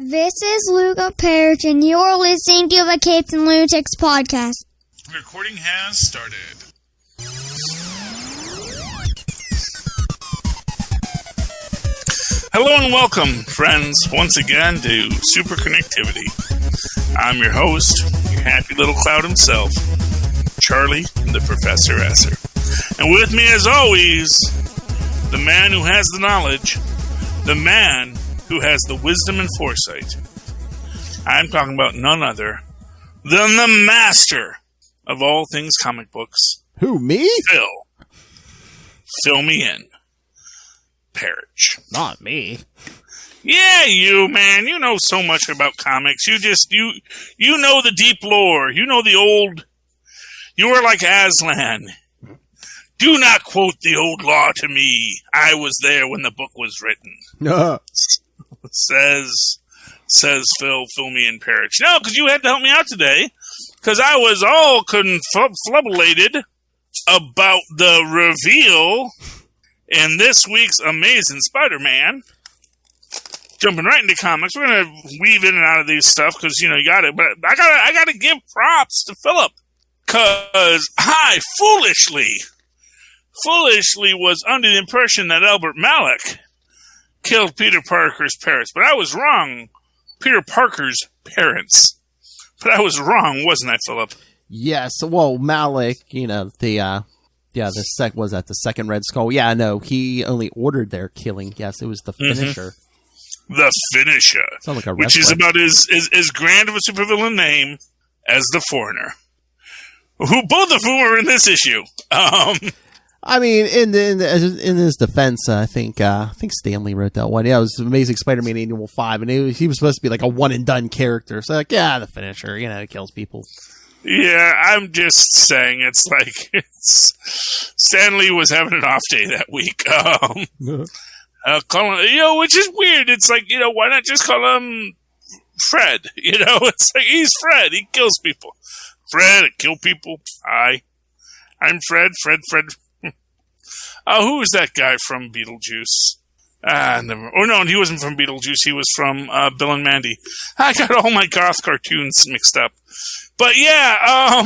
This is Luca Perich, and you're listening to the Capes and Lunatics podcast. Recording has started. Hello and welcome, friends, once again to Superconnectivity. I'm your host, your happy little cloud himself, Charlie, the Professor Esser. And with me, as always, the man who has the knowledge, the man who has the wisdom and foresight. I'm talking about none other than the master of all things comic books. Who, me? Fill me in. Perich. Not me. Yeah, you, man. You know so much about comics. You know the deep lore. You know the old... You are like Aslan. Do not quote the old law to me. I was there when the book was written. Says fill me in, Perich. No, because you had to help me out today. Because I was all conflubulated about the reveal in this week's Amazing Spider-Man. Jumping right into comics, we're gonna weave in and out of these stuff because you got it. But I gotta give props to Philip because I foolishly was under the impression that Albert Malik killed Peter Parker's parents, but I was wrong. Peter Parker's parents, but I was wrong, wasn't I, Philip? Yes. Well, Malik, the second Red Skull. Yeah, no, he only ordered their killing. Yes, it was the finisher. Mm-hmm. The finisher, sounds like a which is about as grand of a supervillain name as the Foreigner, who both of whom are in this issue. I mean, in his defense, I think Stanley wrote that one. Yeah, it was Amazing Spider-Man Annual 5, and he was supposed to be like a one-and-done character. So, the finisher, he kills people. Yeah, I'm just saying Stanley was having an off day that week. Which is weird. It's like, why not just call him Fred? It's like, he's Fred. He kills people. Fred, kill people. I'm Fred. Who was that guy from Beetlejuice? No, he wasn't from Beetlejuice. He was from Bill and Mandy. I got all my goth cartoons mixed up. But yeah,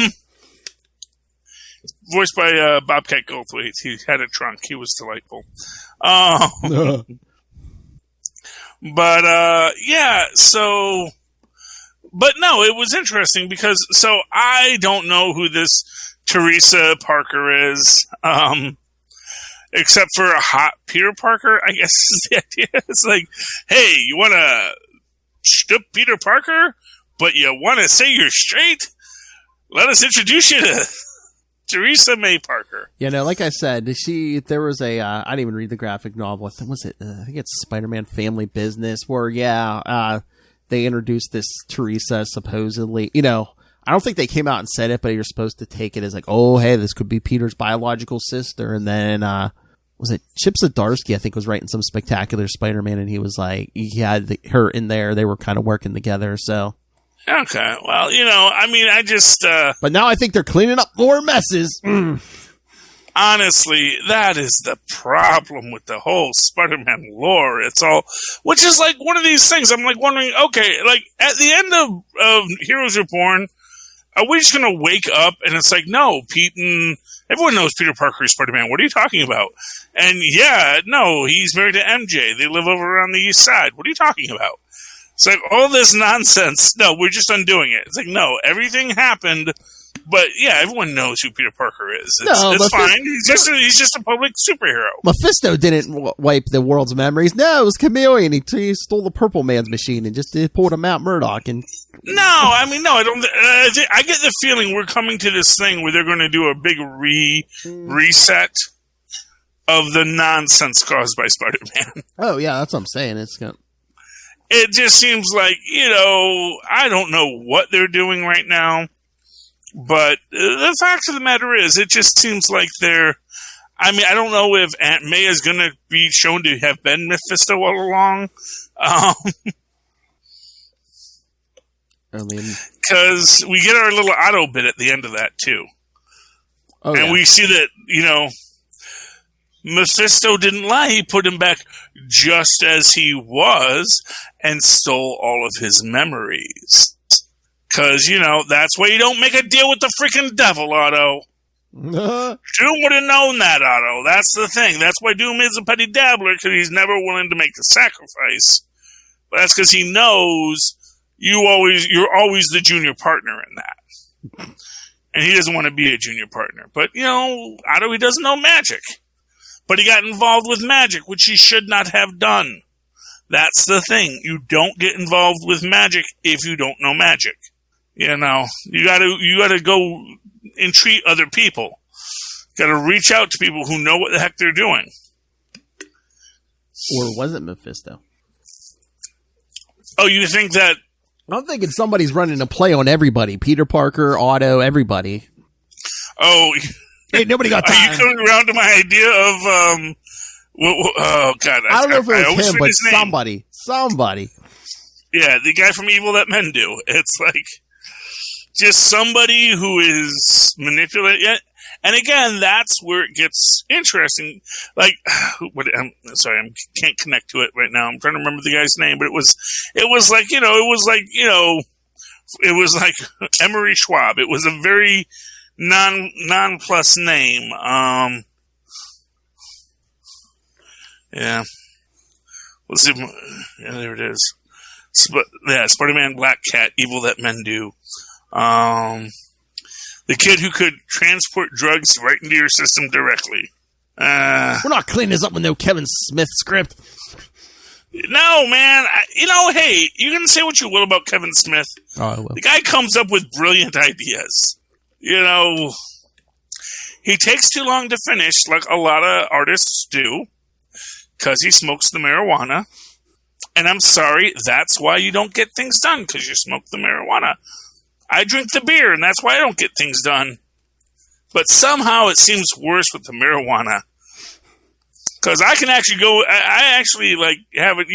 voiced by Bobcat Goldthwait. He had a trunk. He was delightful. But no, it was interesting because, I don't know who this Teresa Parker is, except for a hot Peter Parker, I guess is the idea. It's like, hey, you want to shtup Peter Parker, but you want to say you're straight? Let us introduce you to Teresa May Parker. Like I said, there was a, I didn't even read the graphic novel. I think it's Spider-Man Family Business, where, they introduced this Teresa, supposedly, I don't think they came out and said it, but you're supposed to take it as like, oh, hey, this could be Peter's biological sister. And then, was it Chip Zdarsky, I think, was writing some Spectacular Spider-Man, and he was like, he had her in there. They were kind of working together, so. Okay, well, I just... But now I think they're cleaning up more messes. Honestly, that is the problem with the whole Spider-Man lore. It's all... Which is like one of these things. I'm like wondering, okay, like at the end of Heroes Reborn, are we just going to wake up and it's like, no, Pete and... Everyone knows Peter Parker is Spider-Man. What are you talking about? And no, he's married to MJ. They live over on the east side. What are you talking about? It's like, all this nonsense. No, we're just undoing it. It's like, no, everything happened, but everyone knows who Peter Parker is. It's fine. He's just a public superhero. Mephisto didn't wipe the world's memories. No, it was Chameleon. He stole the Purple Man's machine and just pulled him out Murdoch. And no, I don't. I get the feeling we're coming to this thing where they're going to do a big reset of the nonsense caused by Spider-Man. Oh yeah, that's what I'm saying. It just seems like, I don't know what they're doing right now, but the fact of the matter is, it just seems like they're... I don't know if Aunt May is going to be shown to have been Mephisto all along. Because we get our little Otto bit at the end of that, too. Oh, and we see that, Mephisto didn't lie. He put him back just as he was and stole all of his memories. Because, that's why you don't make a deal with the freaking devil, Otto. Doom would have known that, Otto. That's the thing. That's why Doom is a petty dabbler, because he's never willing to make the sacrifice. But that's because he knows you're always the junior partner in that. And he doesn't want to be a junior partner. But, Otto, he doesn't know magic. But he got involved with magic, which he should not have done. That's the thing. You don't get involved with magic if you don't know magic. You gotta go entreat other people. Gotta reach out to people who know what the heck they're doing. Or was it Mephisto? Oh, you think that... I'm thinking somebody's running a play on everybody. Peter Parker, Otto, everybody. Oh... Hey, nobody got time. Are you coming around to my idea of, oh, God. I don't know if it was him, but somebody. Yeah, the guy from Evil That Men Do. It's like, just somebody who is manipulated. And again, that's where it gets interesting. Like, I'm sorry, I can't connect to it right now. I'm trying to remember the guy's name, but it was like Emery Schwab. It was a very non-plus name. Yeah. Let's see. Yeah, there it is. Spider-Man, Black Cat, Evil That Men Do. The kid who could transport drugs right into your system directly. We're not cleaning this up with no Kevin Smith script. No, man. Hey, you can say what you will about Kevin Smith. Oh, I will. The guy comes up with brilliant ideas. He takes too long to finish, like a lot of artists do, because he smokes the marijuana. And I'm sorry, that's why you don't get things done, because you smoke the marijuana. I drink the beer, and that's why I don't get things done. But somehow it seems worse with the marijuana. Because I can actually go, I actually have it.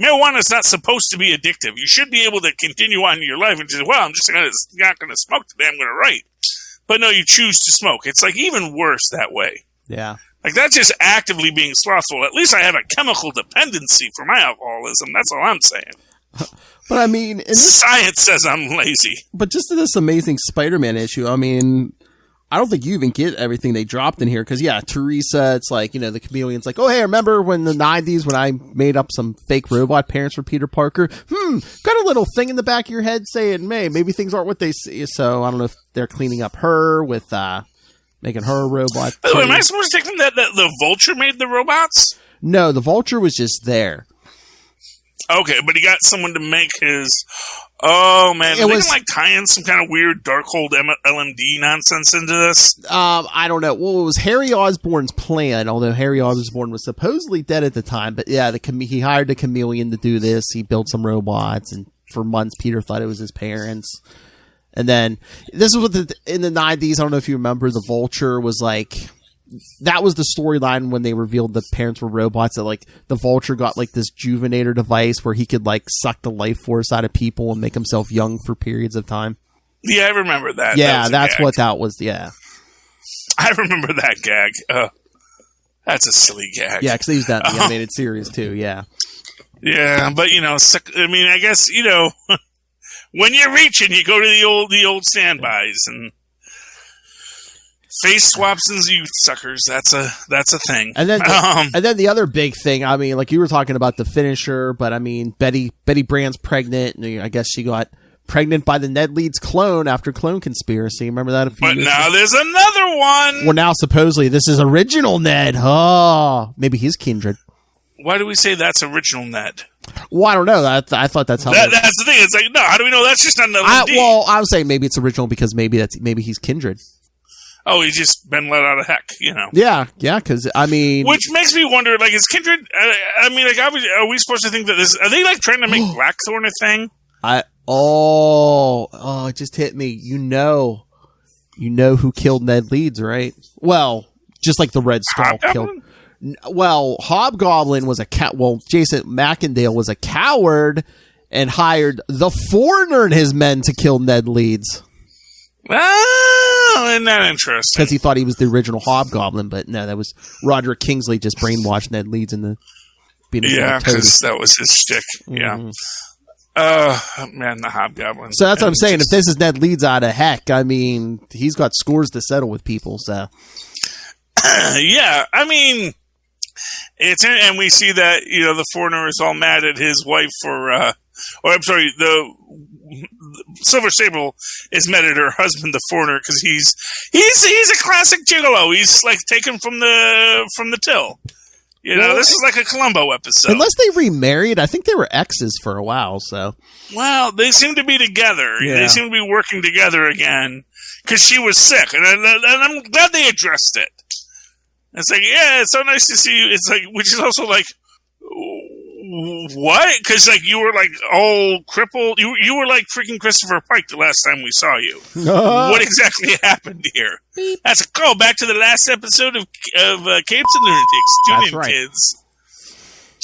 Marijuana is not supposed to be addictive. You should be able to continue on in your life and just, I'm just not going to smoke today, I'm going to write. But no, you choose to smoke. It's like even worse that way. Yeah. Like that's just actively being slothful. At least I have a chemical dependency for my alcoholism. That's all I'm saying. But I mean, science says I'm lazy. But just in this Amazing Spider-Man issue, I mean, I don't think you even get everything they dropped in here. Because, yeah, Teresa, it's like, the chameleon's like, oh, hey, remember when the 90s when I made up some fake robot parents for Peter Parker? Got a little thing in the back of your head saying, maybe things aren't what they see. So I don't know if they're cleaning up her with making her a robot. By the way, am I supposed to take them that the Vulture made the robots? No, the Vulture was just there. Okay, but he got someone to make his... Oh, man. They can tie in some kind of weird Darkhold LMD nonsense into this? I don't know. Well, it was Harry Osborn's plan, although Harry Osborn was supposedly dead at the time. But yeah, he hired the chameleon to do this. He built some robots, and for months, Peter thought it was his parents. And then, this was in the 90s, I don't know if you remember, the Vulture was like... That was the storyline when they revealed the parents were robots, that the Vulture got this Juvenator device where he could suck the life force out of people and make himself young for periods of time. Yeah, I remember that. Yeah, that's what that was. Yeah. I remember that gag. That's a silly gag. Yeah, because they used that in the animated series too. Yeah. Yeah, but I guess when you're reaching, you go to the old standbys and face swaps and you suckers. That's a thing. And then the other big thing, I mean, you were talking about the finisher, but I mean, Betty Brand's pregnant, and I guess she got pregnant by the Ned Leeds clone after Clone Conspiracy. Remember that? But now there's another one. Well, now supposedly this is original Ned. Oh, maybe he's kindred. Why do we say that's original Ned? Well, I don't know. I thought that's how. That's the thing. It's no. How do we know that's just not an LMD? I would say maybe it's original because maybe he's kindred. Oh, he's just been let out of heck, Yeah, because, I mean... Which makes me wonder, is Kindred... are we supposed to think that this... Are they, trying to make Blackthorn a thing? It just hit me. You know who killed Ned Leeds, right? Well, just like the Red Skull killed... Well, Hobgoblin was a cat... Well, Jason Macendale was a coward and hired the Foreigner and his men to kill Ned Leeds. Oh, isn't that interesting? Because he thought he was the original Hobgoblin, but no, that was Roderick Kingsley just brainwashed Ned Leeds into being a because that was his shtick. Yeah. Man, the Hobgoblin. So that's what I'm saying. If this is Ned Leeds out of heck, I mean, he's got scores to settle with people, so. Yeah, I mean, and we see that, the foreigner is all mad at his wife the Silver Sable is mad at her husband, the foreigner, because he's a classic gigolo. He's like taken from the till. This is like a Columbo episode. Unless they remarried, I think they were exes for a while. So, well, they seem to be together. Yeah. They seem to be working together again because she was sick, and I'm glad they addressed it. It's like, yeah, it's so nice to see you. It's like, which is also like, what? Because like you were like all crippled. You were like freaking Christopher Pike the last time we saw you. What exactly happened here? Beep. That's a call back to the last episode of Capes and Lunatics. Tune in, kids.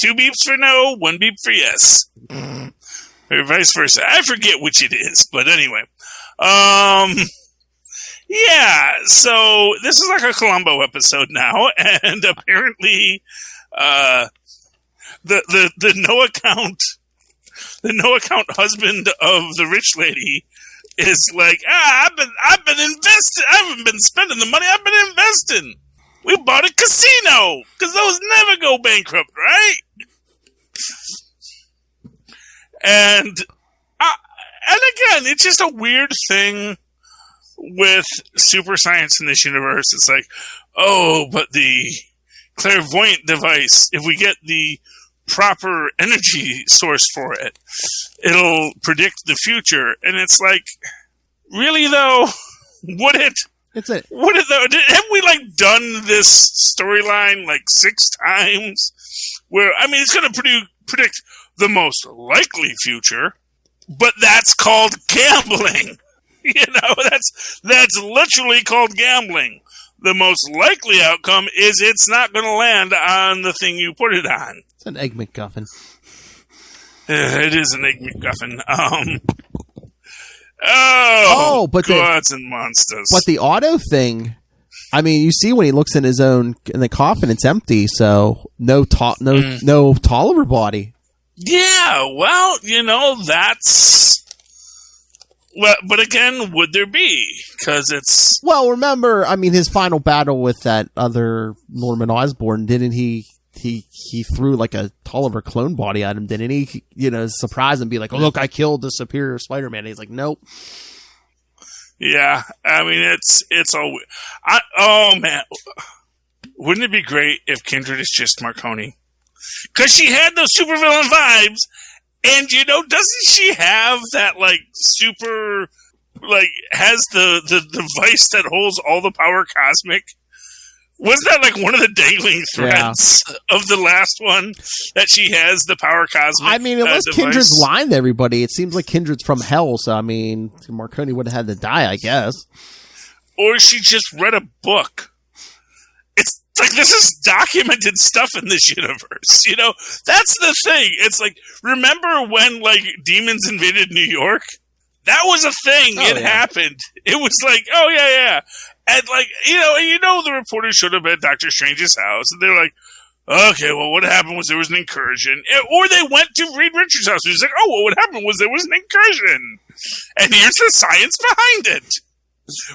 2 beeps for no, 1 beep for yes, or vice versa. I forget which it is, but anyway. Yeah. So this is like a Columbo episode now, and apparently, the no account husband of the rich lady is like, I've been investing. I haven't been spending the money. I've been investing. We bought a casino because those never go bankrupt, right? And again, it's just a weird thing with super science in this universe. It's like, but the clairvoyant device, if we get the proper energy source for it, it'll predict the future. And it's like, really though? Would it? Haven't we like done this storyline like 6 times? Where, I mean, it's going to predict the most likely future, but that's called gambling. That's literally called gambling. The most likely outcome is it's not going to land on the thing you put it on. It's an Egg McGuffin. It is an Egg McGuffin. But gods and monsters. But the auto thing, I mean, you see when he looks in the coffin, it's empty, so no Tolliver body. Yeah, well, that's... Well, but again, would there be? Because it's... Well, remember, I mean, his final battle with that other Norman Osborn, didn't he threw like a Tolliver clone body at him, didn't he? Surprise and be like, oh, look, I killed the superior Spider-Man. And he's like, nope. Yeah, I mean, it's all... oh, man. Wouldn't it be great if Kindred is just Marconi? Because she had those supervillain vibes, and, doesn't she have that, like, super... Like, has the device that holds all the power cosmic? Was that like one of the dangling threads of the last one that she has the power cosmic? I mean, unless Kindred's lying to everybody, it seems like Kindred's from hell. So I mean, Marconi would have had to die, I guess. Or she just read a book. It's like this is documented stuff in this universe. That's the thing. It's like, remember when like demons invaded New York? That was a thing. It happened. It was like, yeah. And like, the reporters showed up at Doctor Strange's house, and they're like, okay, well, what happened was there was an incursion. Or they went to Reed Richards' house, and he's like, well, what happened was there was an incursion. And here's the science behind it.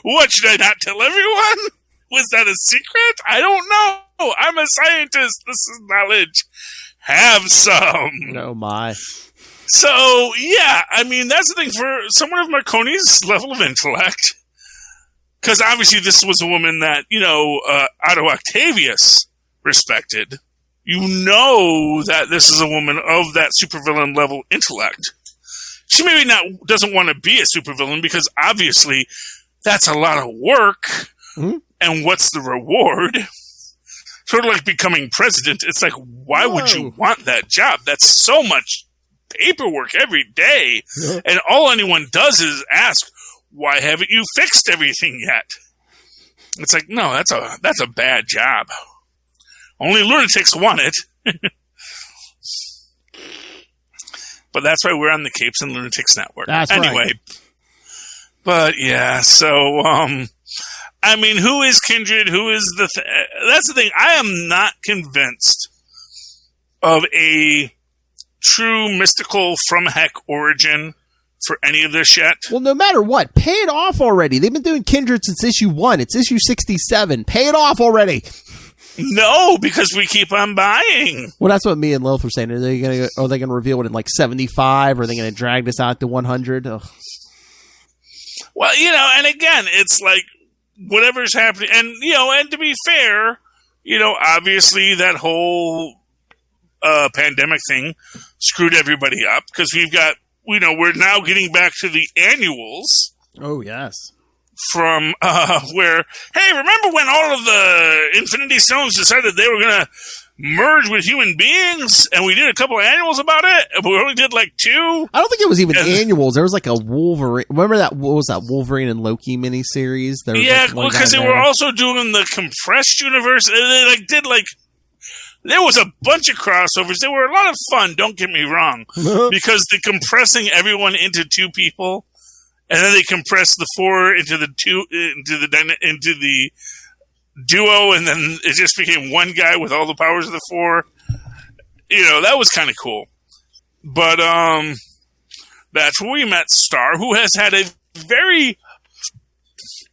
What, should I not tell everyone? Was that a secret? I don't know. I'm a scientist. This is knowledge. Have some. Oh, my. So, yeah, I mean, that's the thing for someone of Marconi's level of intellect. Because obviously this was a woman that, Otto Octavius respected. That this is a woman of that supervillain level intellect. She maybe doesn't want to be a supervillain because obviously that's a lot of work. Mm-hmm. And what's the reward? Sort of like becoming president. It's like, why would you want that job? That's so much paperwork every day. Yeah. And all anyone does is ask, why haven't you fixed everything yet? It's like, no, that's a bad job. Only lunatics want it. But that's why we're on the Capes and Lunatics Network. That's anyway, right. But yeah, so I mean, who is Kindred? Who is that's the thing. I am not convinced of a true mystical from heck origin for any of this yet. Well, no matter what, pay it off already. They've been doing Kindred since issue 1. It's issue 67. Pay it off already. No, because we keep on buying. Well, that's what me and Lilith were saying. Are they gonna reveal it in like 75? Or are they gonna drag this out to 100? Ugh. Well, you know, and again, it's like whatever's happening, and you know, and to be fair, you know, obviously that whole pandemic thing screwed everybody up because we've got, you know, we're now getting back to the annuals. Oh yes. From where, hey, remember when all of the Infinity Stones decided they were going to merge with human beings, and we did a couple of annuals about it, but we only did like 2? I don't think it was even annuals. There was like a Wolverine. Remember that? What was that Wolverine and Loki miniseries? There was yeah, like because they were also doing the compressed universe. And they like did like there was a bunch of crossovers. They were a lot of fun. Don't get me wrong, because they're compressing everyone into 2 people. And then they compressed the 4 into the duo, and then it just became one guy with all the powers of the 4. You know, that was kind of cool. But that's where we met Star, who has had a very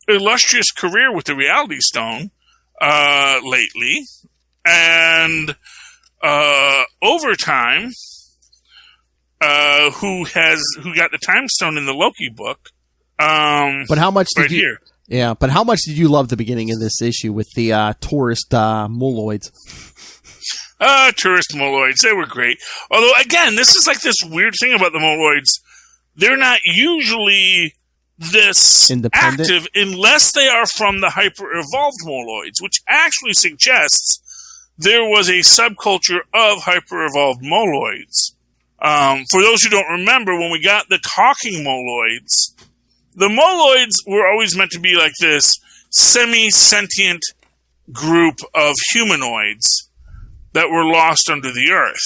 illustrious career with the Reality Stone lately, and Overtime. Who got the Time Stone in the Loki book? But how much did here? Yeah, but how much did you love the beginning of this issue with the tourist moloids? Tourist moloids, they were great. Although, again, this is like this weird thing about the moloids. They're not usually this active unless they are from the hyper-evolved moloids, which actually suggests there was a subculture of hyper-evolved moloids. For those who don't remember, when we got the talking moloids, the moloids were always meant to be like this semi-sentient group of humanoids that were lost under the earth.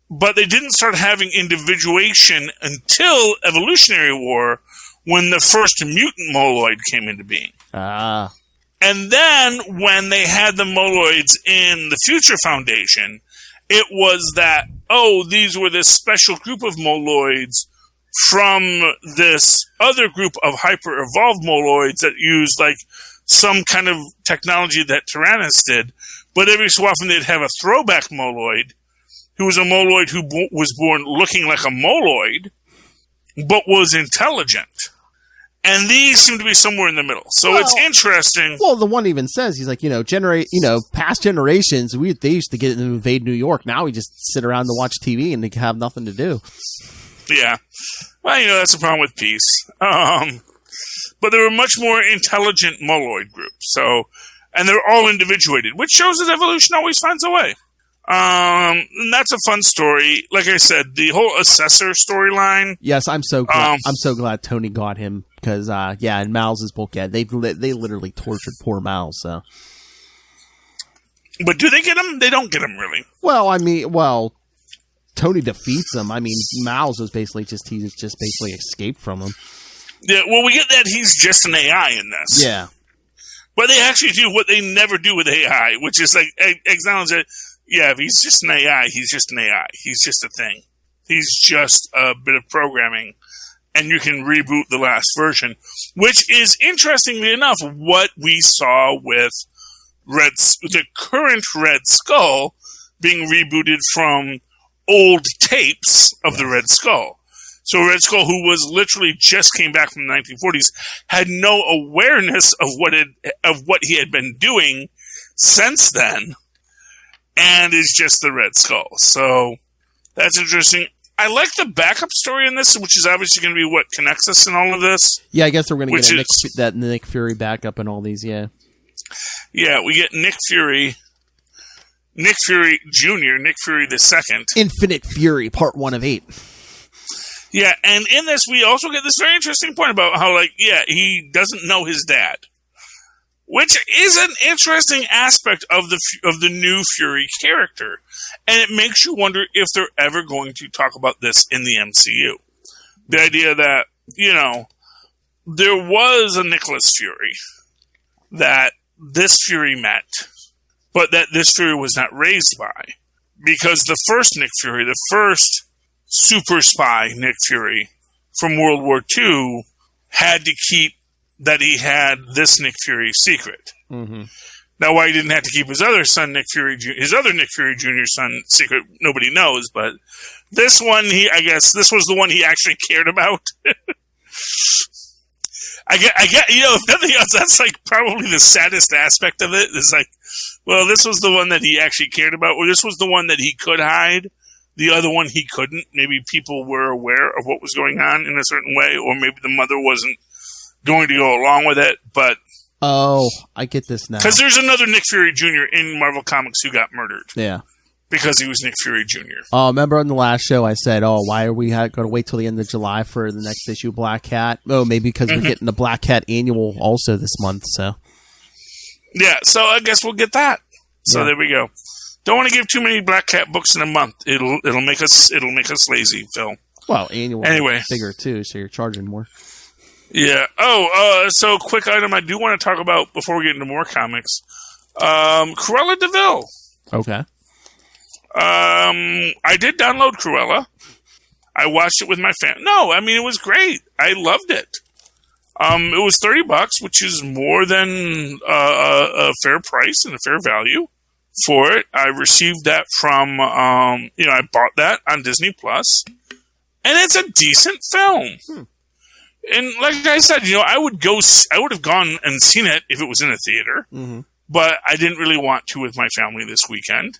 But they didn't start having individuation until Evolutionary War, when the first mutant moloid came into being. Ah. And then when they had the moloids in the Future Foundation, it was that, these were this special group of moloids from this other group of hyper-evolved moloids that used like some kind of technology that Tyrannus did. But every so often they'd have a throwback moloid who was a moloid who was born looking like a moloid, but was intelligent. And these seem to be somewhere in the middle. So it's interesting. Well, the one even says, he's like, past generations, they used to get to invade New York. Now we just sit around and watch TV and they have nothing to do. Yeah. Well, that's the problem with peace. But they were much more intelligent moloid group. So, and they're all individuated, which shows that evolution always finds a way. And that's a fun story. Like I said, the whole assessor storyline. Yes, I'm so glad. I'm so glad Tony got him because, in Miles' book, they literally tortured poor Miles. So, but do they get him? They don't get him really. Well, Tony defeats him. I mean, Miles was basically basically escaped from him. Yeah. Well, we get that he's just an AI in this. Yeah. But they actually do what they never do with AI, which is like acknowledge that. Yeah, if he's just an AI, he's just an AI. He's just a thing. He's just a bit of programming, and you can reboot the last version, which is, interestingly enough, what we saw with the current Red Skull being rebooted from old tapes of the Red Skull. So Red Skull, who was literally just came back from the 1940s, had no awareness of what he had been doing since then. And is just the Red Skull. So that's interesting. I like the backup story in this, which is obviously going to be what connects us in all of this. Yeah, I guess we're going to get that Nick Fury backup and all these, yeah. Yeah, we get Nick Fury Jr., Nick Fury the Second. Infinite Fury, part 1 of 8. Yeah, and in this, we also get this very interesting point about how, he doesn't know his dad. Which is an interesting aspect of the new Fury character. And it makes you wonder if they're ever going to talk about this in the MCU. The idea that, there was a Nicholas Fury that this Fury met, but that this Fury was not raised by. Because the first Nick Fury, the first super spy Nick Fury from World War II, had to keep that he had this Nick Fury secret. Mm-hmm. Now, why he didn't have to keep his other son, his other Nick Fury Jr. son secret, nobody knows. But this one, I guess this was the one he actually cared about. I get, if nothing else, that's like probably the saddest aspect of it. It's like, well, this was the one that he actually cared about, or this was the one that he could hide. The other one he couldn't. Maybe people were aware of what was going on in a certain way, or maybe the mother wasn't going to go along with it. But oh, I get this now. Because there's another Nick Fury Jr. in Marvel Comics who got murdered. Yeah. Because he was Nick Fury Jr. Oh, remember on the last show I said, why are we going to wait till the end of July for the next issue of Black Cat? Oh, maybe because we're getting the Black Cat annual also this month. So yeah, so I guess we'll get that. So There we go. Don't want to give too many Black Cat books in a month. It'll make us lazy, Phil. Well, annual anyway, bigger too, so you're charging more. Yeah. So quick item I do want to talk about before we get into more comics. Cruella de Vil. Okay. I did download Cruella. I watched it with my family. No, I mean, it was great. I loved it. It was $30, which is more than a fair price and a fair value for it. I received that from, I bought that on Disney Plus, and it's a decent film. And like I said, I would have gone and seen it if it was in a theater, but I didn't really want to with my family this weekend.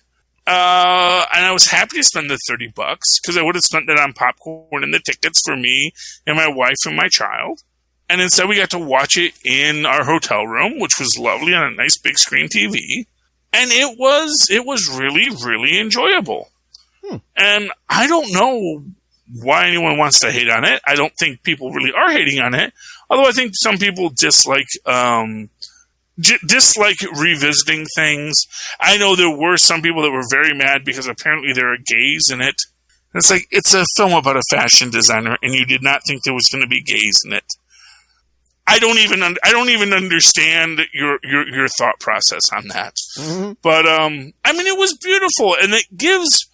And I was happy to spend the $30 because I would have spent it on popcorn and the tickets for me and my wife and my child. And instead we got to watch it in our hotel room, which was lovely on a nice big screen TV. And it was really, really enjoyable. And I don't know why anyone wants to hate on it. I don't think people really are hating on it. Although I think some people dislike revisiting things. I know there were some people that were very mad because apparently there are gays in it. It's like, it's a film about a fashion designer, and you did not think there was going to be gays in it. I don't even understand your thought process on that. But it was beautiful, and it gives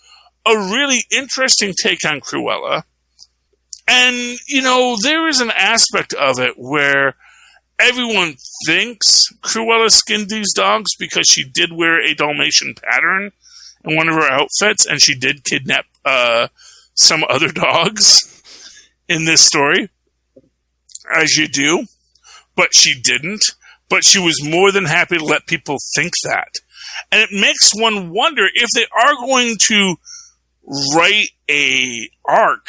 a really interesting take on Cruella. And there is an aspect of it where everyone thinks Cruella skinned these dogs because she did wear a Dalmatian pattern in one of her outfits, and she did kidnap some other dogs in this story, as you do. But she didn't. But she was more than happy to let people think that. And it makes one wonder if they are going to write a arc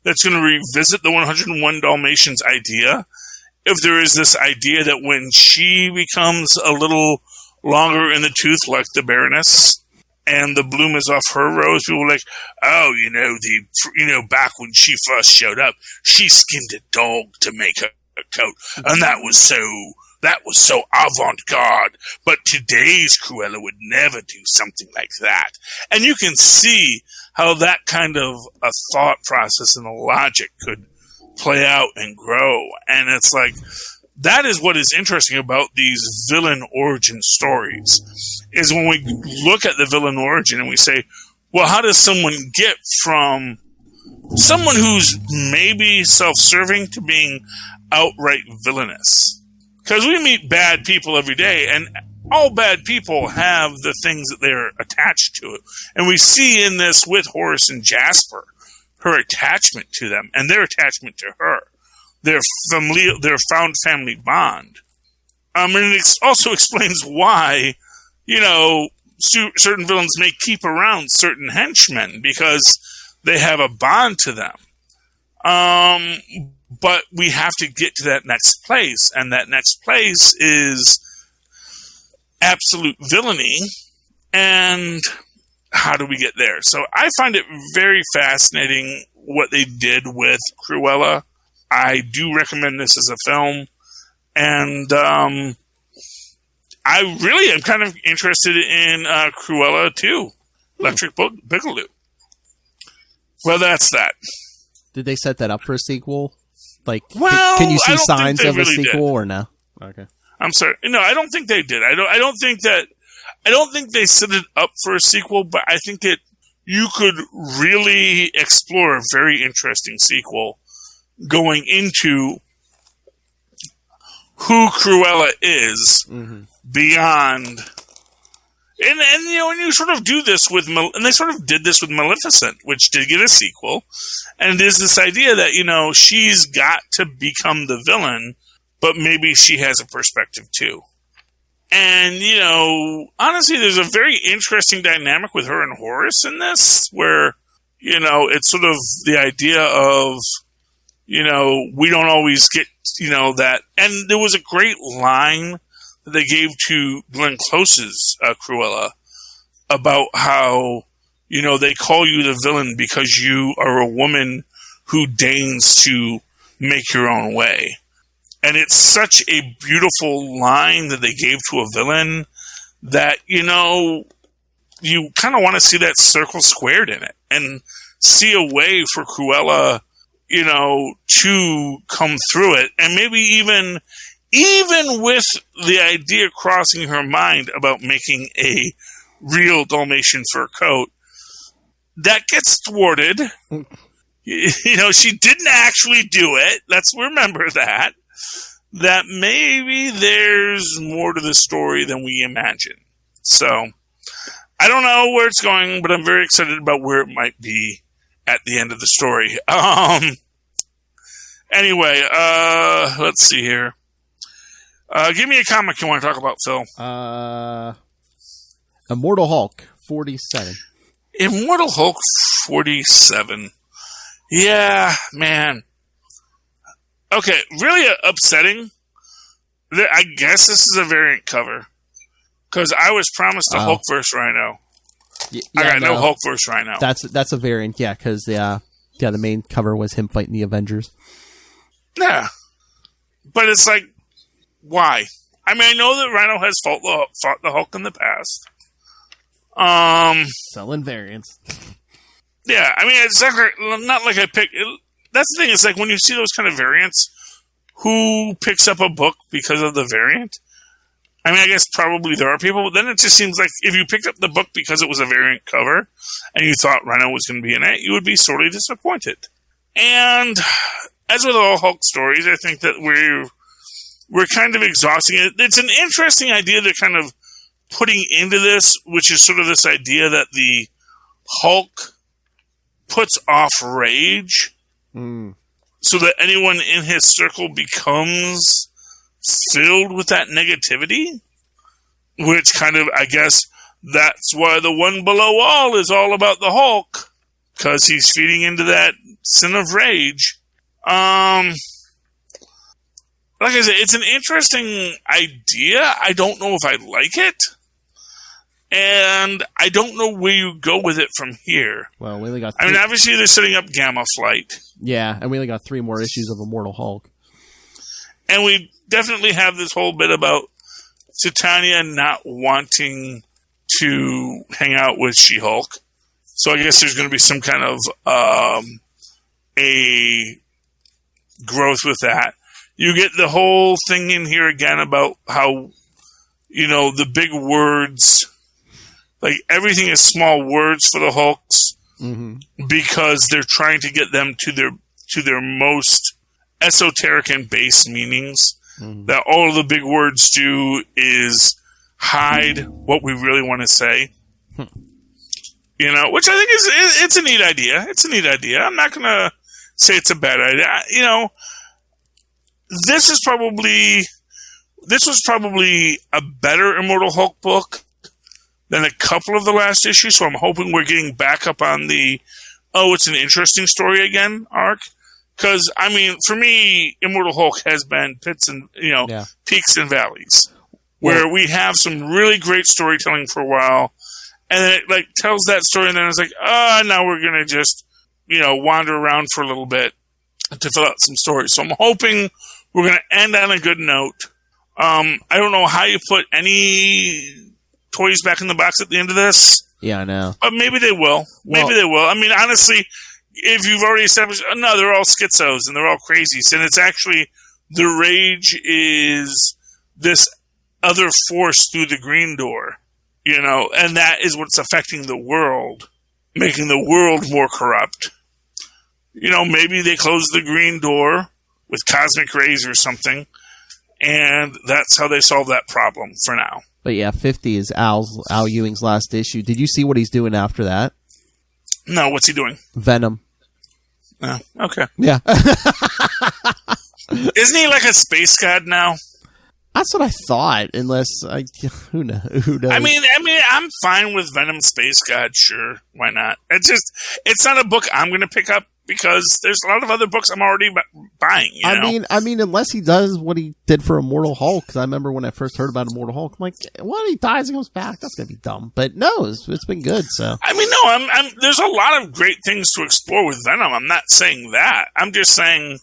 that's going to revisit the 101 Dalmatians idea. If there is this idea that when she becomes a little longer in the tooth, like the Baroness, and the bloom is off her rose, people are like, oh, back when she first showed up, she skinned a dog to make her coat, and that was so avant-garde. But today's Cruella would never do something like that. And you can see how that kind of a thought process and a logic could play out and grow. And it's like, that is what is interesting about these villain origin stories, is when we look at the villain origin and we say, well, how does someone get from someone who's maybe self-serving to being outright villainous? Because we meet bad people every day, and all bad people have the things that they're attached to. And we see in this with Horace and Jasper, her attachment to them and their attachment to her, their found family bond. And it also explains why, certain villains may keep around certain henchmen because they have a bond to them. But we have to get to that next place, and that next place is absolute villainy. And how do we get there? So I find it very fascinating what they did with Cruella. I do recommend this as a film. And I really am kind of interested in Cruella 2, Electric Boogaloo. Well, that's that. Did they set that up for a sequel? Like, Well, can you see I don't think signs they of a really sequel did. or no? Okay. I'm sorry. No, I don't think they did. I don't think they set it up for a sequel, but I think that you could really explore a very interesting sequel going into who Cruella is beyond. And and you sort of do this with, and they sort of did this with Maleficent, which did get a sequel, and it is this idea that she's got to become the villain, but maybe she has a perspective too. And honestly, there's a very interesting dynamic with her and Horace in this, where it's sort of the idea of we don't always get that. And there was a great line that they gave to Glenn Close's Cruella about how, they call you the villain because you are a woman who deigns to make your own way. And it's such a beautiful line that they gave to a villain that, you kind of want to see that circle squared in it and see a way for Cruella, to come through it. And maybe even with the idea crossing her mind about making a real Dalmatian fur coat, that gets thwarted. She didn't actually do it. Let's remember that. That maybe there's more to the story than we imagine. So, I don't know where it's going, but I'm very excited about where it might be at the end of the story. Anyway, let's see here. Give me a comic you want to talk about, Phil. Immortal Hulk 47. Immortal Hulk 47. Yeah, man. Okay, really upsetting. I guess this is a variant cover. Because I was promised a Hulk vs. Rhino. I got no Hulk vs. Rhino. That's a variant, yeah, because the main cover was him fighting the Avengers. Yeah. But it's like, why? I mean, I know that Rhino has fought the Hulk in the past. Selling variants. Yeah, I mean, it's not like I pick. That's the thing. It's like when you see those kind of variants, who picks up a book because of the variant? I mean, I guess probably there are people, but then it just seems like if you picked up the book because it was a variant cover and you thought Rhino was going to be in it, you would be sorely disappointed. And as with all Hulk stories, I think that we're kind of exhausting it. It's an interesting idea to kind of putting into this, which is sort of this idea that the Hulk puts off rage so that anyone in his circle becomes filled with that negativity, which kind of, I guess, that's why the one below all is all about the Hulk, because he's feeding into that sin of rage. Like I said, it's an interesting idea. I don't know if I like it. And I don't know where you go with it from here. Well, we only got. I mean, obviously they're setting up Gamma Flight. Yeah, and we only got 3 more issues of Immortal Hulk. And we definitely have this whole bit about Titania not wanting to hang out with She-Hulk. So I guess there's going to be some kind of a growth with that. You get the whole thing in here again about how, the big words. Like, everything is small words for the Hulks because they're trying to get them to their most esoteric and base meanings. That all of the big words do is hide what we really want to say. Which I think it's a neat idea. It's a neat idea. I'm not going to say it's a bad idea. This was probably a better Immortal Hulk book than a couple of the last issues, so I'm hoping we're getting back up on the, it's an interesting story again arc. Because, I mean, for me, Immortal Hulk has been peaks and valleys, where we have some really great storytelling for a while, and then it tells that story, and then it's like, now we're going to just, wander around for a little bit to fill out some stories. So I'm hoping we're going to end on a good note. I don't know how you put any toys back in the box at the end of this. Yeah, I know. But maybe they will. Maybe they will. I mean, honestly, if you've already established, no, they're all schizos and they're all crazies, and it's actually the rage is this other force through the green door, and that is what's affecting the world, making the world more corrupt. Maybe they close the green door with cosmic rays or something, and that's how they solve that problem for now. But yeah, 50 is Al Ewing's last issue. Did you see what he's doing after that? No, what's he doing? Venom. Oh, okay. Yeah. Isn't he like a space god now? That's what I thought, who knows? I mean, I'm fine with Venom Space God, sure. Why not? It's not a book I'm going to pick up because there's a lot of other books I'm already buying, I mean, unless he does what he did for Immortal Hulk, because I remember when I first heard about Immortal Hulk, I'm like, what? He dies and comes back? That's going to be dumb. But no, it's been good, so. I mean, no, there's a lot of great things to explore with Venom. I'm not saying that. I'm just saying,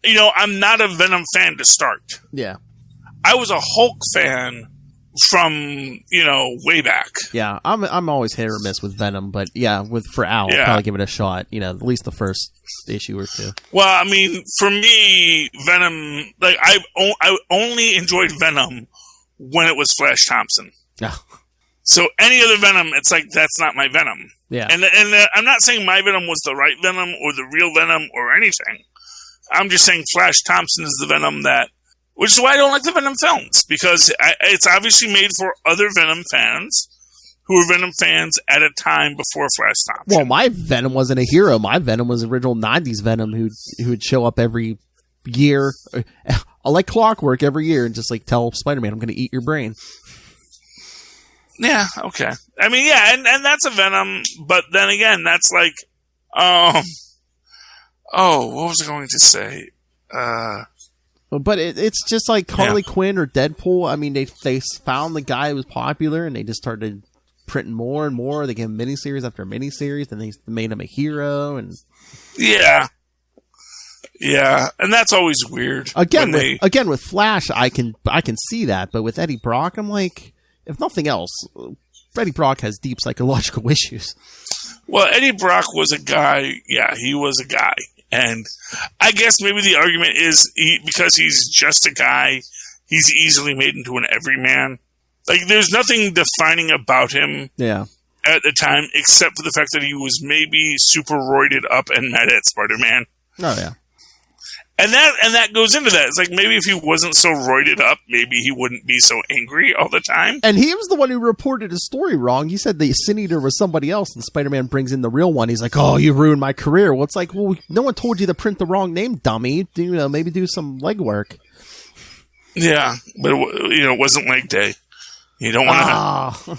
I'm not a Venom fan to start. Yeah. I was a Hulk fan from, way back. Yeah, I'm always hit or miss with Venom, but yeah, for Al, I'll probably give it a shot, at least the first issue or two. Well, I mean, for me, Venom, like, I only enjoyed Venom when it was Flash Thompson. Yeah. So any other Venom, it's like, that's not my Venom. Yeah. And I'm not saying my Venom was the right Venom or the real Venom or anything. I'm just saying Flash Thompson is the Venom which is why I don't like the Venom films, because it's obviously made for other Venom fans who were Venom fans at a time before Flash Thompson. Well, my Venom wasn't a hero. My Venom was the original 90s Venom who'd show up every year, like clockwork every year, and just like tell Spider-Man, I'm going to eat your brain. Yeah, okay. I mean, yeah, and that's a Venom, but then again, that's like, what was I going to say? But it's just like Harley Quinn or Deadpool. I mean, they found the guy who was popular, and they just started printing more and more. They gave him miniseries after miniseries, and they made him a hero. And yeah, and that's always weird. Again, with Flash, I can see that, but with Eddie Brock, I'm like, if nothing else, Eddie Brock has deep psychological issues. Well, Eddie Brock was a guy. Yeah, he was a guy. And I guess maybe the argument is because he's just a guy, he's easily made into an everyman. Like, there's nothing defining about him at the time, except for the fact that he was maybe super roided up and mad at Spider-Man. Oh, yeah. And that goes into that. It's like, maybe if he wasn't so roided up, maybe he wouldn't be so angry all the time. And he was the one who reported his story wrong. He said the Sin Eater was somebody else, and Spider-Man brings in the real one. He's like, oh, you ruined my career. Well, it's like, well, no one told you to print the wrong name, dummy. Maybe do some legwork. Yeah, but it wasn't leg day. You don't want to...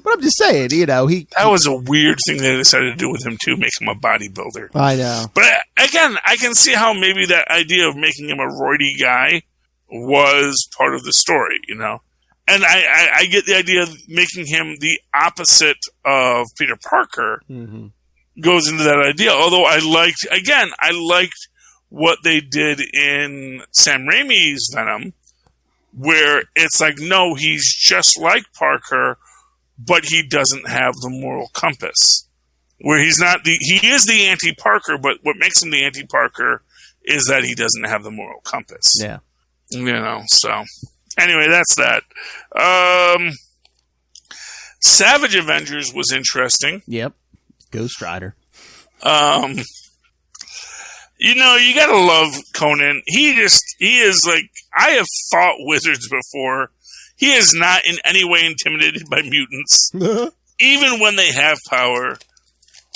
But I'm just saying, that was a weird thing they decided to do with him, too, make him a bodybuilder. I know. But again, I can see how maybe that idea of making him a roidy guy was part of the story, And I get the idea of making him the opposite of Peter Parker goes into that idea. Although I liked what they did in Sam Raimi's Venom, where it's like, no, he's just like Parker, but he doesn't have the moral compass. Where he is the anti-Parker, but what makes him the anti-Parker is that he doesn't have the moral compass. Yeah. So. Anyway, that's that. Savage Avengers was interesting. Yep. Ghost Rider. You gotta love Conan. He is like, I have fought wizards before. He is not in any way intimidated by mutants, even when they have power.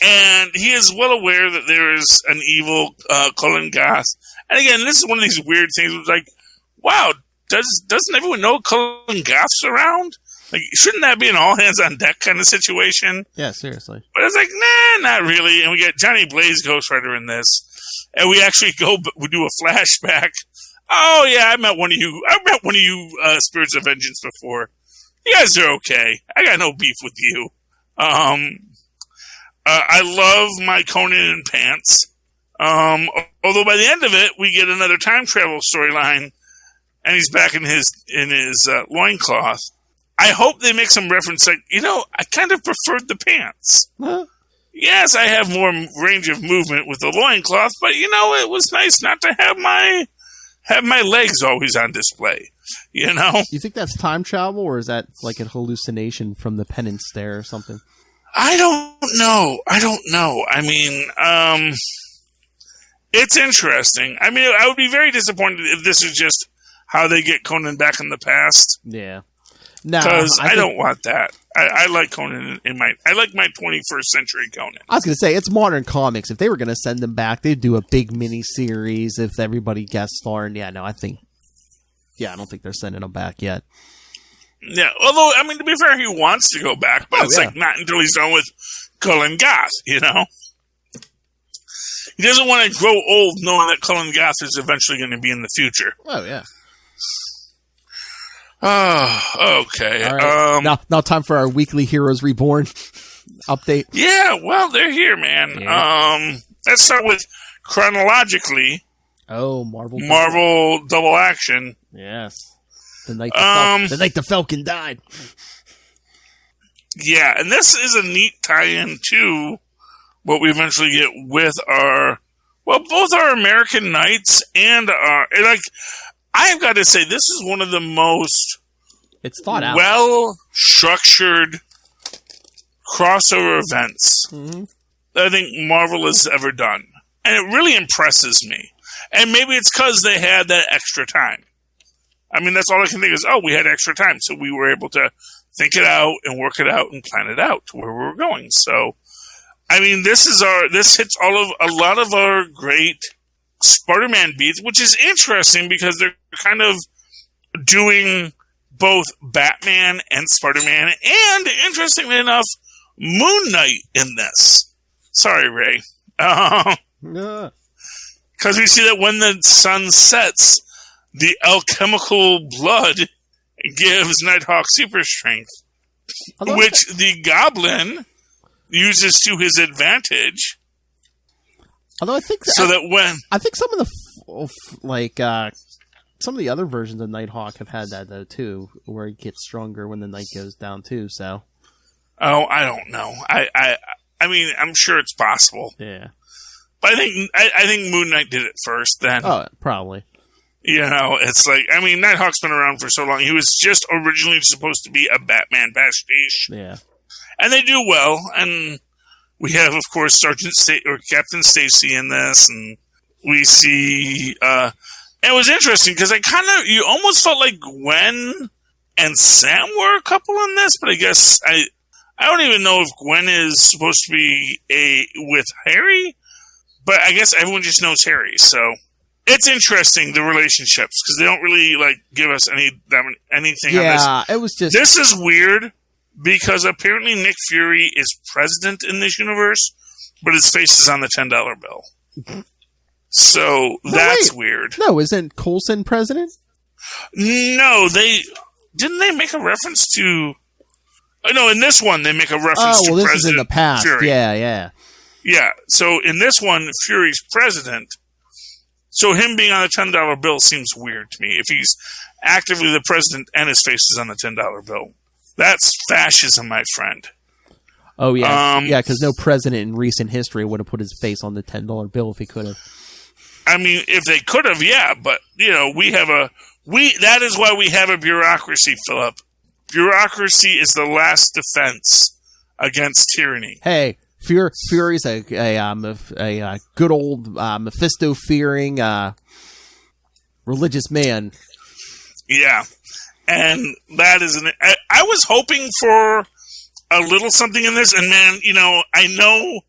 And he is well aware that there is an evil Cullen Goth. And again, this is one of these weird things. It's like, wow, doesn't everyone know Cullen Goth's around? Like, shouldn't that be an all hands on deck kind of situation? Yeah, seriously. But it's like, nah, not really. And we get Johnny Blaze Ghost Rider in this. And we actually we do a flashback. Oh, yeah, I met one of you Spirits of Vengeance before. You guys are okay. I got no beef with you. I love my Conan in pants. Although by the end of it, we get another time travel storyline, and he's back in his loincloth. I hope they make some reference like, I kind of preferred the pants. Huh? yes, I have more range of movement with the loincloth, but it was nice not to have my legs always on display. You think that's time travel, or is that like a hallucination from the penance stare or something? I don't know. I mean, it's interesting. I mean, I would be very disappointed if this is just how they get Conan back in the past. Yeah. Because I don't want that. I like Conan I like my 21st century Conan. I was going to say, it's modern comics. If they were going to send them back, they'd do a big mini-series if everybody guest starred. Yeah, no, I don't think they're sending them back yet. Yeah, although, I mean, to be fair, he wants to go back, but it's like not until he's done with Cullen Goth, He doesn't want to grow old knowing that Cullen Goth is eventually going to be in the future. Oh, yeah. Oh, okay. All right. Now time for our weekly Heroes Reborn update. Yeah, well, they're here, man. Yeah. Let's start with chronologically. Oh, Marvel double action. Yes. The night the Falcon died. Yeah, and this is a neat tie-in to what we eventually get with both our American Knights and I've got to say, this is one of the most well-structured crossover events that I think Marvel has ever done. And it really impresses me. And maybe it's because they had that extra time. I mean, that's all I can think is, we had extra time, so we were able to think it out and work it out and plan it out to where we were going. So, I mean, this hits a lot of our great Spider-Man beats, which is interesting because they're kind of doing both Batman and Spider-Man, and interestingly enough, Moon Knight in this. Sorry, Ray. Because we see that when the sun sets, the alchemical blood gives Nighthawk super strength, which the Goblin uses to his advantage. Although I think some of the other versions of Nighthawk have had that though too, where he gets stronger when the night goes down too. So, I don't know. I mean, I'm sure it's possible. Yeah, but I think Moon Knight did it first. Then, probably. It's like, I mean, Nighthawk's been around for so long. He was just originally supposed to be a Batman pastiche. Yeah, and they do well. And we have, of course, Captain Stacy in this, and we see. It was interesting because you almost felt like Gwen and Sam were a couple in this, but I guess I don't even know if Gwen is supposed to be with Harry, but I guess everyone just knows Harry. So it's interesting, the relationships, because they don't really give us anything on this. Yeah, it was just. This is weird because apparently Nick Fury is president in this universe, but his face is on the $10 bill. So that's weird. No, isn't Coulson president? No, didn't they make a reference to? No, in this one they make a reference to this President is in the past. Fury. Yeah. So in this one, Fury's president. So him being on a $10 bill seems weird to me. If he's actively the president and his face is on the $10 bill, that's fascism, my friend. Oh yeah, because no president in recent history would have put his face on the $10 bill if he could have. I mean, if they could have, yeah, but that is why we have a bureaucracy, Philip. Bureaucracy is the last defense against tyranny. Hey, Fury's a good old Mephisto-fearing religious man. Yeah, and that is I was hoping for a little something in this, and man, I know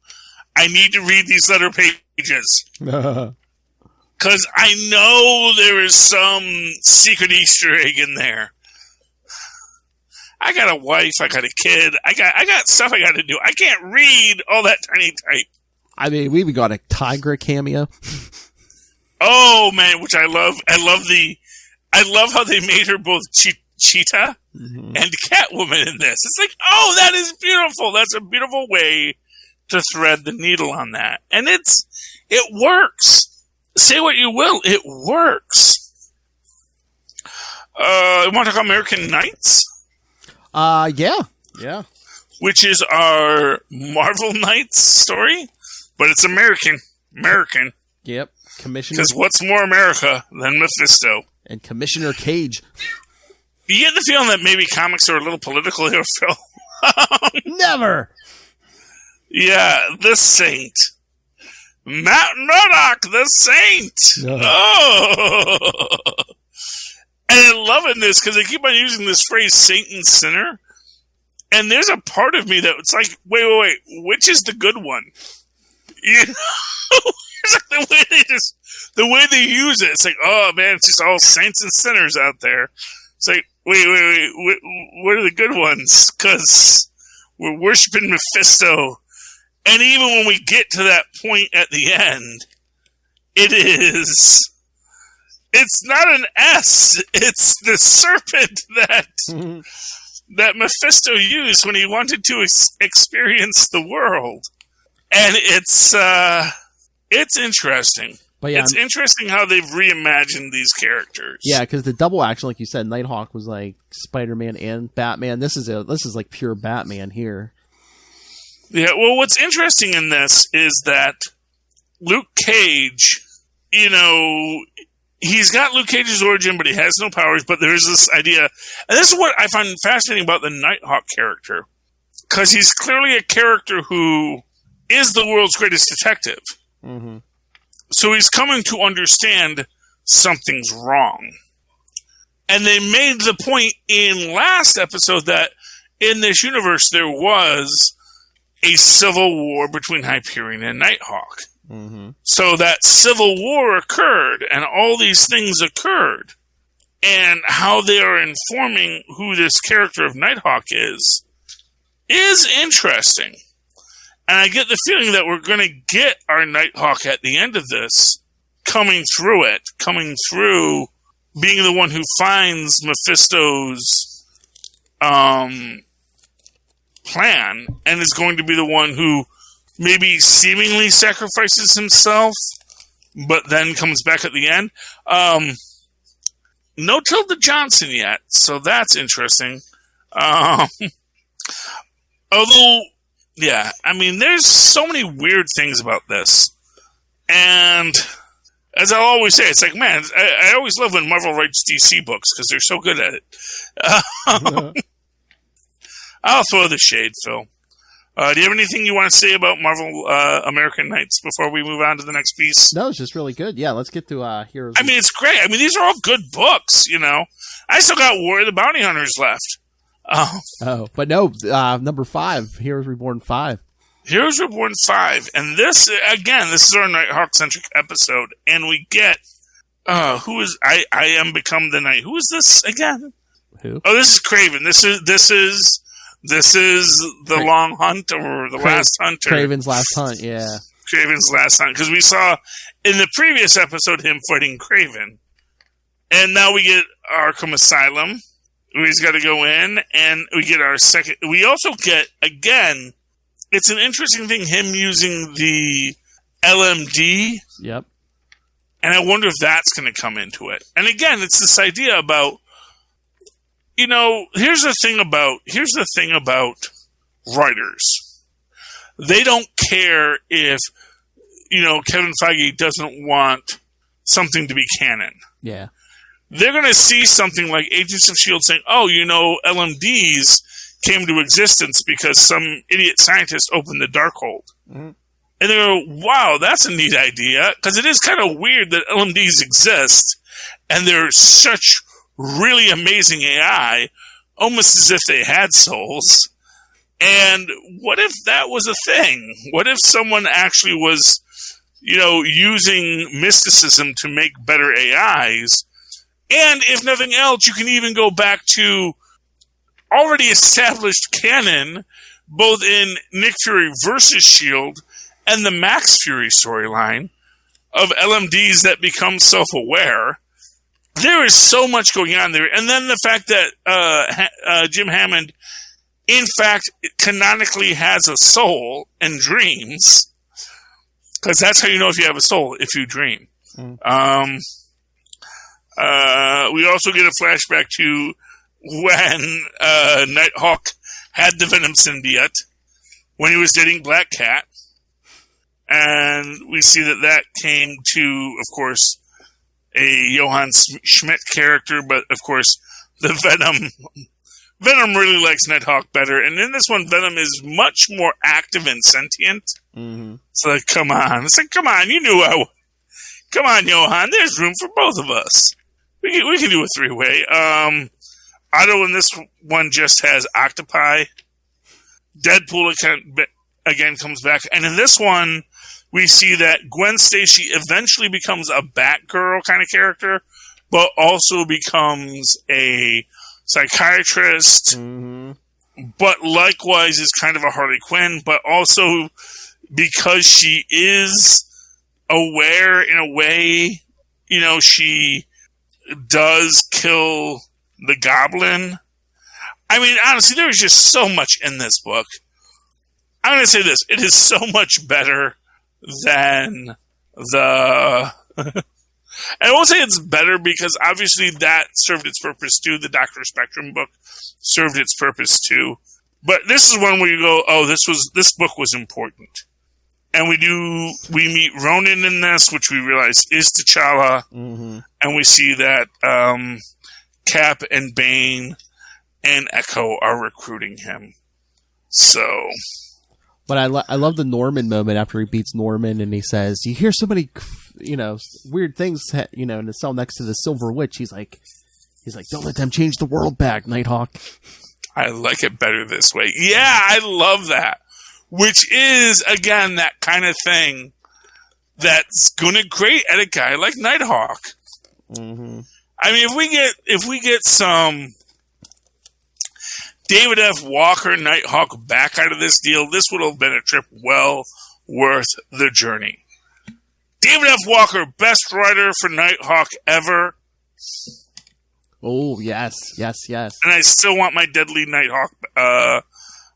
I need to read these letter pages. Because I know there is some secret Easter egg in there. I got a wife, I got a kid, I got stuff I got to do. I can't read all that tiny type. I mean, we even got a Tigra cameo. Oh man, which I love. I love how they made her both Cheetah and Catwoman in this. It's like, that is beautiful. That's a beautiful way to thread the needle on that, and it works. Say what you will, it works. You want to talk American Knights? Yeah. which is our Marvel Knights story, but it's American. Yep. Commissioner. Because what's more America than Mephisto? And Commissioner Cage. You get the feeling that maybe comics are a little political here, Phil. Never! Yeah, the Saint. Matt Murdock, the Saint! No. Oh! And I'm loving this because they keep on using this phrase, saint and sinner. And there's a part of me that it's like, wait, which is the good one? You know? It's like the way they use it. It's like, oh man, it's just all saints and sinners out there. It's like, wait, what are the good ones? Because we're worshiping Mephisto. And even when we get to that point at the end, it's not an S. It's the serpent that Mephisto used when he wanted to experience the world. And it's interesting. But yeah, it's interesting how they've reimagined these characters. Yeah, because the double action, like you said, Nighthawk was like Spider-Man and Batman. This is like pure Batman here. Yeah, well, what's interesting in this is that Luke Cage, you know, he's got Luke Cage's origin, but he has no powers. But there's this idea, and this is what I find fascinating about the Nighthawk character, because he's clearly a character who is the world's greatest detective. Mm-hmm. So he's coming to understand something's wrong. And they made the point in last episode that in this universe there was a civil war between Hyperion and Nighthawk. Mm-hmm. So that civil war occurred, and all these things occurred. And how they are informing who this character of Nighthawk is interesting. And I get the feeling that we're going to get our Nighthawk at the end of this coming through being the one who finds Mephisto's plan and is going to be the one who maybe seemingly sacrifices himself, but then comes back at the end. No Tilda Johnson yet, so that's interesting. Although, yeah, I mean, there's so many weird things about this. And as I always say, it's like, man, I always love when Marvel writes DC books because they're so good at it. I'll throw the shade, Phil. Do you have anything you want to say about Marvel American Knights before we move on to the next piece? No, it's just really good. Yeah, let's get to Heroes. I mean, it's great. I mean, these are all good books, you know. I still got War of the Bounty Hunters left. But no, number 5, Heroes Reborn 5. Heroes Reborn 5. And this, again, this is our Nighthawk-centric episode. And we get, who is, I Am Become the Night. Who is this again? Who? Oh, this is Craven. This is the Long Hunt or the Last Hunt. Craven's Last Hunt, yeah. Craven's Last Hunt. Because we saw in the previous episode him fighting Craven. And now we get Arkham Asylum. He's got to go in, and we get our second. We also get, again, it's an interesting thing, him using the LMD. Yep. And I wonder if that's going to come into it. And again, it's this idea about, you know, here's the thing about writers. They don't care if, you know, Kevin Feige doesn't want something to be canon. Yeah. They're going to see something like Agents of S.H.I.E.L.D. saying, oh, you know, LMDs came to existence because some idiot scientist opened the Darkhold. Mm-hmm. And they go, wow, that's a neat idea. Because it is kind of weird that LMDs exist and they're such really amazing AI, almost as if they had souls. And what if that was a thing? What if someone actually was, you know, using mysticism to make better AIs? And if nothing else, you can even go back to already established canon, both in Nick Fury versus S.H.I.E.L.D. and the Max Fury storyline of LMDs that become self-aware. There is so much going on there. And then the fact that Jim Hammond, in fact, canonically has a soul and dreams, because that's how you know if you have a soul, if you dream. Mm. We also get a flashback to when Nighthawk had the Venom symbiote when he was dating Black Cat. And we see that came to, of course, a Johann Schmidt character, but of course, the Venom really likes Nighthawk better. And in this one, Venom is much more active and sentient. Mm-hmm. It's like, come on. It's like, come on, you knew come on, Johann, there's room for both of us. We can do a three-way. Otto in this one just has octopi. Deadpool again comes back. And in this one, we see that Gwen Stacy eventually becomes a Batgirl kind of character, but also becomes a psychiatrist, but likewise is kind of a Harley Quinn, but also because she is aware in a way, she does kill the Goblin. I mean, honestly, there is just so much in this book. I'm going to say this. It is so much better than the... I won't say it's better because obviously that served its purpose too. The Dr. Spectrum book served its purpose too. But this is one where you go, oh, this book was important. And we meet Ronan in this, which we realize is T'Challa. Mm-hmm. And we see that Cap and Bane and Echo are recruiting him. So... But I love the Norman moment after he beats Norman and he says, you hear so many, weird things, in the cell next to the Silver Witch. He's like, don't let them change the world back, Nighthawk. I like it better this way. Yeah, I love that. Which is, again, that kind of thing that's going to grate at a guy like Nighthawk. Mm-hmm. I mean, if we get some David F. Walker Nighthawk back out of this deal, this would have been a trip well worth the journey. David F. Walker, best writer for Nighthawk ever. Oh, yes. And I still want my Deadly Nighthawk,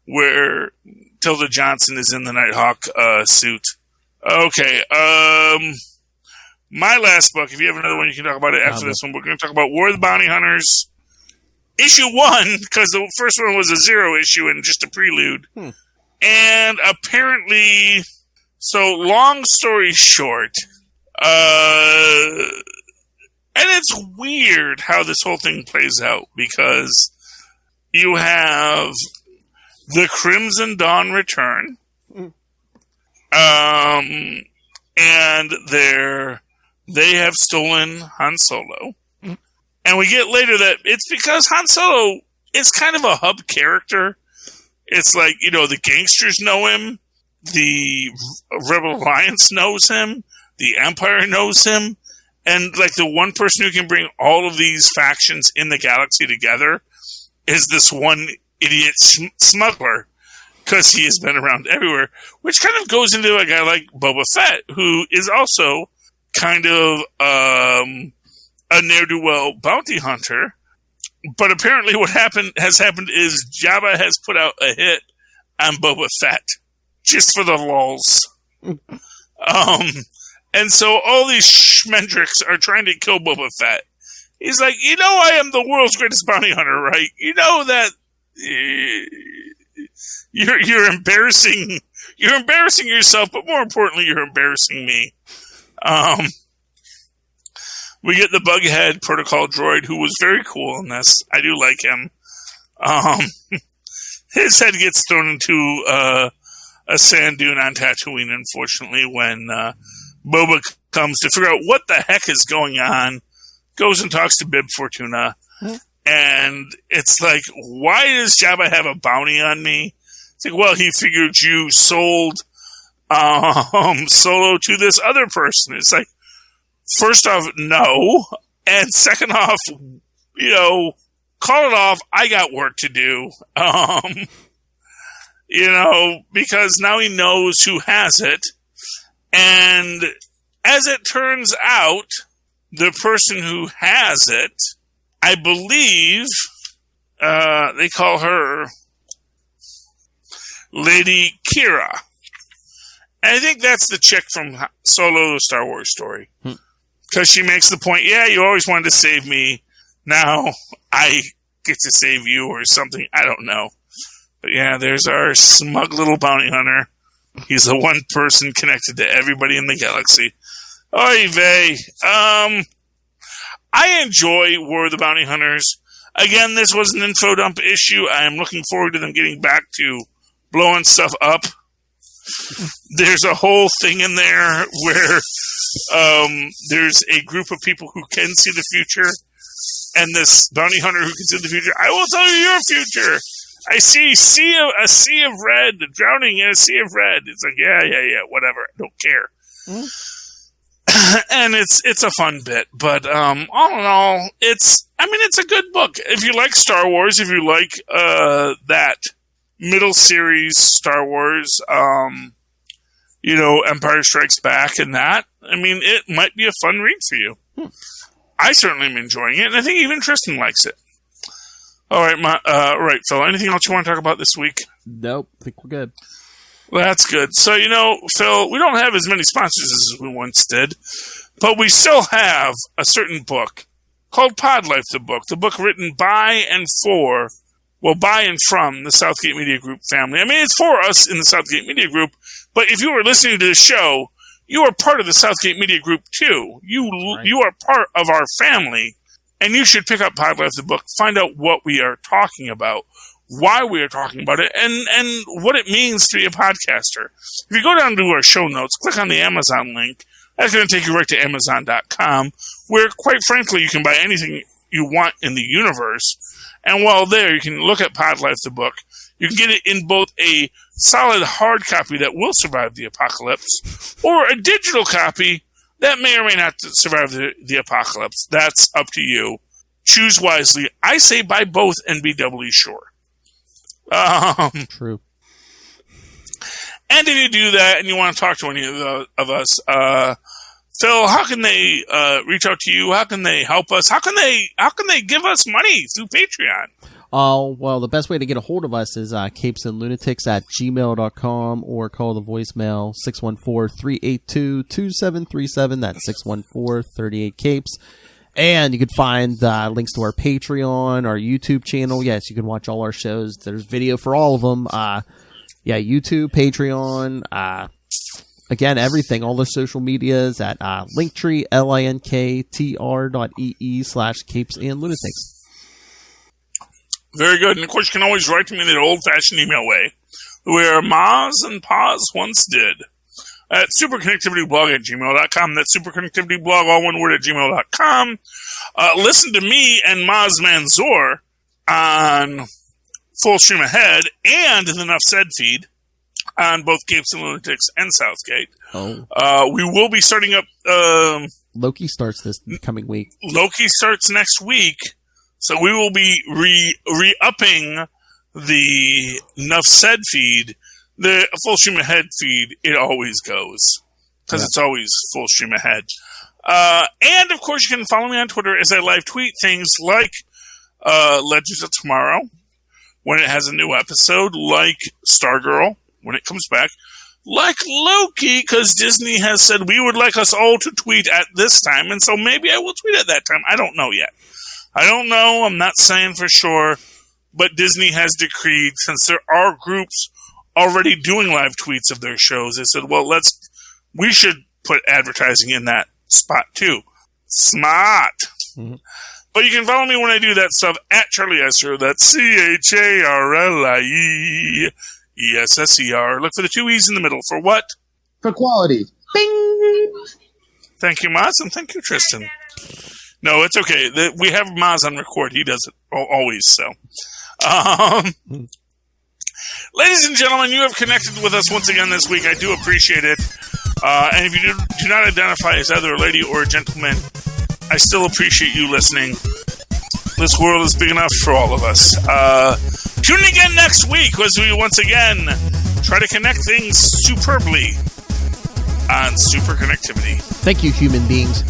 where Tilda Johnson is in the Nighthawk suit. Okay, my last book, if you have another one, you can talk about it after this one. We're going to talk about War of the Bounty Hunters. Issue 1, because the first one was a 0 issue and just a prelude. And apparently, so long story short, and it's weird how this whole thing plays out, because you have the Crimson Dawn return, and they have stolen Han Solo. And we get later that it's because Han Solo is kind of a hub character. It's like, the gangsters know him, the Rebel Alliance knows him, the Empire knows him, and like the one person who can bring all of these factions in the galaxy together is this one idiot smuggler, because he has been around everywhere, which kind of goes into a guy like Boba Fett, who is also kind of a ne'er-do-well bounty hunter. But apparently what has happened is Jabba has put out a hit on Boba Fett, just for the lulz. And so all these schmendricks are trying to kill Boba Fett. He's like, I am the world's greatest bounty hunter, right? You know that you're embarrassing yourself, but more importantly, you're embarrassing me. We get the Bughead protocol droid, who was very cool in this. I do like him. His head gets thrown into a sand dune on Tatooine, unfortunately, when Boba comes to figure out what the heck is going on. Goes and talks to Bib Fortuna. And it's like, why does Jabba have a bounty on me? It's like, well, he figured you sold Solo to this other person. It's like, first off, no. And second off, call it off. I got work to do. Because now he knows who has it. And as it turns out, the person who has it, I believe, they call her Lady Kira. And I think that's the chick from Solo, the Star Wars story. Because she makes the point, yeah, you always wanted to save me. Now I get to save you or something. I don't know. But yeah, there's our smug little bounty hunter. He's the one person connected to everybody in the galaxy. Oy vey. I enjoy War of the Bounty Hunters. Again, this was an info dump issue. I am looking forward to them getting back to blowing stuff up. There's a whole thing in there where there's a group of people who can see the future, and this bounty hunter who can see the future. I will tell you your future. I see a sea of red, drowning in a sea of red. It's like, yeah, whatever. I don't care. Mm-hmm. And it's a fun bit, but all in all, it's a good book. If you like Star Wars, if you like that middle series Star Wars, Empire Strikes Back and that, it might be a fun read for you. I certainly am enjoying it, and I think even Tristan likes it. All right, right, Phil, anything else you want to talk about this week? Nope, I think we're good. Well, that's good. So, Phil, we don't have as many sponsors as we once did, but we still have a certain book called Pod Life, the book written by and from the Southgate Media Group family. It's for us in the Southgate Media Group, but if you are listening to the show, you are part of the Southgate Media Group, too. You are part of our family, and you should pick up Pod Life, the book, find out what we are talking about, why we are talking about it, and what it means to be a podcaster. If you go down to our show notes, click on the Amazon link, that's going to take you right to Amazon.com, where, quite frankly, you can buy anything you want in the universe. And while there, you can look at Pod Life, the book. You can get it in both a solid hard copy that will survive the apocalypse, or a digital copy that may or may not survive the apocalypse. That's up to you. Choose wisely. I say buy both and be doubly sure. True. And if you do that and you want to talk to any of us, Phil, how can they reach out to you? How can they help us? How can they give us money through Patreon? Well, the best way to get a hold of us is capesandlunatics@gmail.com, or call the voicemail 614-382-2737. That's 614-38-CAPES. And you can find links to our Patreon, our YouTube channel. Yes, you can watch all our shows. There's video for all of them. YouTube, Patreon, again, everything. All the social medias at Linktree, linktr.ee/capesandlunatics. Very good. And, of course, you can always write to me in the old-fashioned email way, where Maz and Paz once did. At superconnectivityblog@gmail.com. That's superconnectivityblog, all one word, @gmail.com. Listen to me and Maz Manzoor on Full Stream Ahead and the Enough Said feed on both Capes and Lunatics and Southgate. Oh. We will be starting up... Loki starts this coming week. Loki starts next week, so we will be re-upping the Enough Said feed. The Full Stream Ahead feed, it always goes, because it's always Full Stream Ahead. And, of course, you can follow me on Twitter as I live tweet things like Legends of Tomorrow, when it has a new episode, like Stargirl, when it comes back, like Loki, because Disney has said we would like us all to tweet at this time, and so maybe I will tweet at that time. I don't know yet. I'm not saying for sure, but Disney has decreed, since there are groups already doing live tweets of their shows, they said, well, we should put advertising in that spot too. Smart. Mm-hmm. But you can follow me when I do that stuff at Charlie Esser. That's CharlieEsser. Look for the two E's in the middle. For what? For quality. Bing! Thank you, Maz, and thank you, Tristan. No, it's okay. We have Maz on record. He does it always, so. Ladies and gentlemen, you have connected with us once again this week. I do appreciate it. And if you do not identify as either a lady or a gentleman, I still appreciate you listening. This world is big enough for all of us. Tune in again next week as we once again try to connect things superbly on Superconnectivity. Thank you, human beings.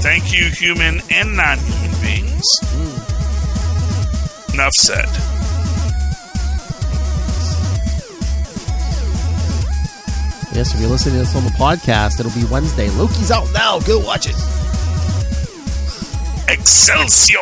Thank you, human and non-human beings. Enough said. Yes, if you're listening to this on the podcast, it'll be Wednesday. Loki's out now. Go watch it. Excelsior!